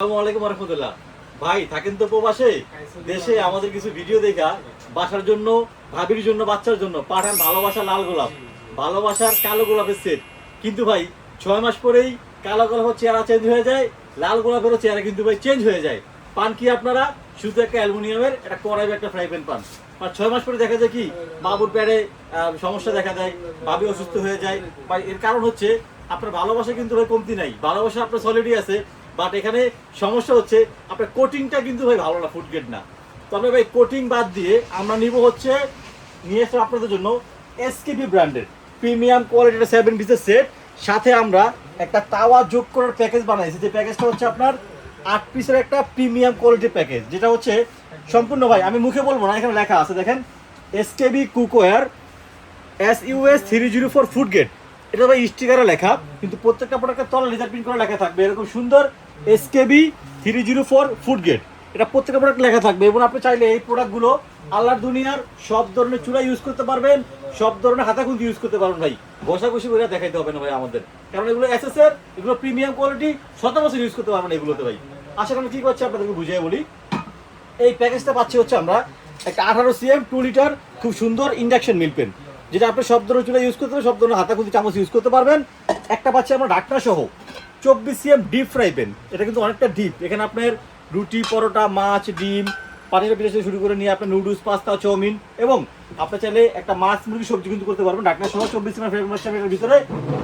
আসসালামু আলাইকুম রাহমাতুল্লাহ। ভাই থাকেন তো প্রবাসে, দেশে আমাদের কিছু ভিডিও দেখা বাসার জন্য, ভাবির জন্য, বাচ্চার জন্য পাঠান ভালোবাসা লাল গোলাপ, ভালোবাসার কালো গোলাপের সেট। কিন্তু ভাই 6 মাস পরেই কালো গোলাপের চেহারা চেঞ্জ হয়ে যায়, লাল গোলাপেরও চেহারা কিন্তু ভাই চেঞ্জ হয়ে যায়। পান কি আপনারা? শুধু একটা অ্যালুমিনিয়ামের একটা কড়াই, একটা ফ্রাই প্যান পান। আর 6 মাস পরে দেখা যায় কি বাবুর প্যাডে সমস্যা দেখা দেয়, ভাবি অসুস্থ হয়ে যায়। বা এর কারণ হচ্ছে আপনার ভালোবাসা কিন্তু ভাই কমতি নাই, ভালোবাসা আপনার সলিডই আছে। বাট এখানে সমস্যা হচ্ছে আপনার কোটিংটা কিন্তু ভাই ভালো না, ফুড গ্রেড না। তবে ভাই কোটিং বাদ দিয়ে আমরা নিব হচ্ছে, নিয়ে এসে আপনাদের জন্য এসকেপি ব্র্যান্ডের প্রিমিয়াম কোয়ালিটির 7 পিসের সেট। সাথে আমরা একটা তাওয়া যোগ করার প্যাকেজ বানাইছি, যে প্যাকেজটা হচ্ছে আপনার 8 পিসের একটা প্রিমিয়াম কোয়ালিটির প্যাকেজ, যেটা হচ্ছে সম্পূর্ণ ভাই আমি মুখে বলবো না, এখানে লেখা আছে দেখেন, SKB cookware SUS 304 food grade. এটা ভাই স্টিকারে লেখা, কিন্তু প্রত্যেকটা প্রোডাক্টের তলা লেজার প্রিন্ট করে লেখা থাকবে এরকম সুন্দর SKB 304 ফুড গ্রেড। এটা প্রত্যেকটা প্রোডাক্ট লেখা থাকবে। এবং আপনি চাইলে এই প্রোডাক্টগুলো আল্লাহর দুনিয়ার সব ধরনের চুলা ইউজ করতে পারবেন, সব ধরনের হাতাখুন্তি ইউজ করতে পারবেন ভাই। ঘষাঘষি করে দেখাইতে হবে না ভাই আমাদের, কারণ এগুলো SSR, এগুলো প্রিমিয়াম কোয়ালিটি, 7 বছর ইউজ করতে পারবেন এগুলোতে ভাই। আশা করি কি করছে আপনাদেরকে বুঝিয়ে বলি। এই প্যাকেজটা পাচ্ছি হচ্ছে আমরা একটা 18 cm 2 লিটার খুব সুন্দর ইন্ডাকশন মিল পেন, যেটা আপনি সব ধরনের চুলা ইউজ করতে পারবেন, সব ধরনের হাতাখুন্তি চামচ ইউজ করতে পারবেন। একটা পাচ্ছি আমরা ঢাকনা সহ 24 cm ডিপ ফ্রাই প্যান। এটা কিন্তু অনেকটা ডিপ, এখানে আপনার রুটি, পরোটা, মাছ, ডিম, পানির পিঠা থেকে শুরু করে নিয়ে আপনার নুডলস, পাস্তা, চাউমিন এবং আপনার চাইলে একটা মাছ, মুরগি, সবজি কিন্তু করতে পারবেন। ঢাকনা সহ 24 cm ফ্রাই ভিতরে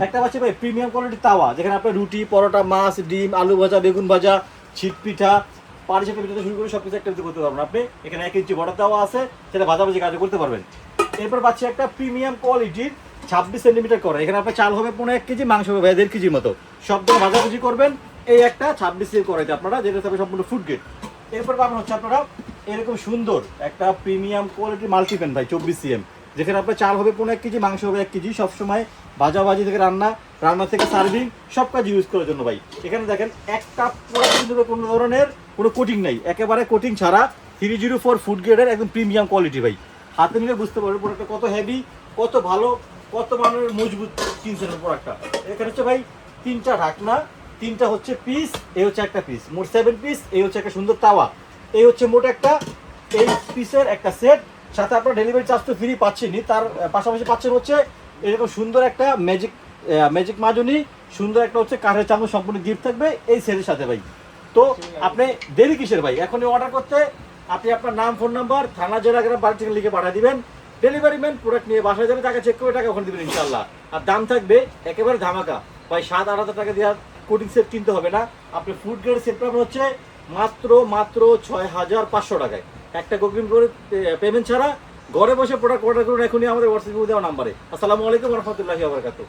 একটা পাচ্ছি ভাই প্রিমিয়াম কোয়ালিটির তাওয়া, যেখানে আপনার রুটি, পরোটা, মাছ, ডিম, আলু ভাজা, বেগুন ভাজা, ছিট পিঠা, পানি সাথে পিঠা শুরু করে সব কিছু একটা করতে পারবেন আপনি। এখানে 1 ইঞ্চি বড় তাওয়া আছে, সেটা ভাজাভাজি কাজ করতে পারবেন। এরপর পাচ্ছি একটা প্রিমিয়াম কোয়ালিটির 26 সেন্টিমিটার করে, এখানে আপনার চাল হবে 1.5 কেজি, মাংস হবে 1.5 কেজির মতো, সব ধরনের ভাজাভাজি করবেন এই একটা 26 এর কড়াইতে আপনারা, যেটা হবে সম্পূর্ণ ফুড গ্রেড। এরপর পাবেন হচ্ছে আপনারা এরকম সুন্দর একটা প্রিমিয়াম কোয়ালিটির মাল্টি প্যান ভাই 24 cm, যেখানে আপনার চাল হবে 1.5 কেজি, মাংস হবে 1 কেজি, সবসময় ভাজাভাজি থেকে রান্না থেকে সার্ভিং সব কাজ ইউজ করার জন্য ভাই। এখানে দেখেন একটা পুরো কিন্তু কোনো ধরনের কোনো কোটিং নাই, একেবারে কোটিং ছাড়া 304 ফুড গ্রেডের একদম প্রিমিয়াম কোয়ালিটি ভাই। হাতে নিলে বুঝতে পারবেন প্রোডাক্টটা কত হেভি, কত ভালো, কত মানের মজবুত কিনছেন প্রোডাক্টটা। এখানে হচ্ছে ভাই 3টা ঢাকনা, 3টা হচ্ছে পিস, এই হচ্ছে একটা পিস, মোট 7 পিস। এই হচ্ছে একটা সুন্দর তাওয়া, এই হচ্ছে মোট একটা 8 পিসের একটা সেট। সাথে আপনার ডেলিভারি চার্জ তো ফ্রি পাচ্ছেনই, তার পাশাপাশি পাচ্ছেন হচ্ছে এরকম সুন্দর একটা ম্যাজিক মাজনি, সুন্দর একটা হচ্ছে কাঠের চামচ সম্পূর্ণ গিফট থাকবে এই সেটের সাথে ভাই। তো আপনি দেরি কিসের ভাই, এখনই অর্ডার করতে আপনি আপনার নাম, ফোন নাম্বার, থানা, জেলা, গ্রাম, বাড়ি থেকে লিখে পাঠিয়ে দিবেন। ডেলিভারি ম্যান প্রোডাক্ট নিয়ে বাসায় যাবে, টাকা চেক করে টাকা ওখানে দিবেন ইনশাল্লাহ। আর দাম থাকবে একেবারে ধামাকা ভাই, 7-8 হাজার টাকা দেওয়ার কোটিং সেট কিনতে হবে না। আপনি ফুড গ্রেড সেট পাবেন হচ্ছে মাত্র 6,500 টাকায়, একটা কোকিং করে পেমেন্ট ছাড়া। ঘরে বসে প্রোডাক্ট অর্ডার করুন এখনই আমাদের হোয়াটসঅ্যাপে দেওয়া নাম্বারে। আসসালামু আলাইকুম রহমতুল্লাহি ওয়া বারাকাতুহু।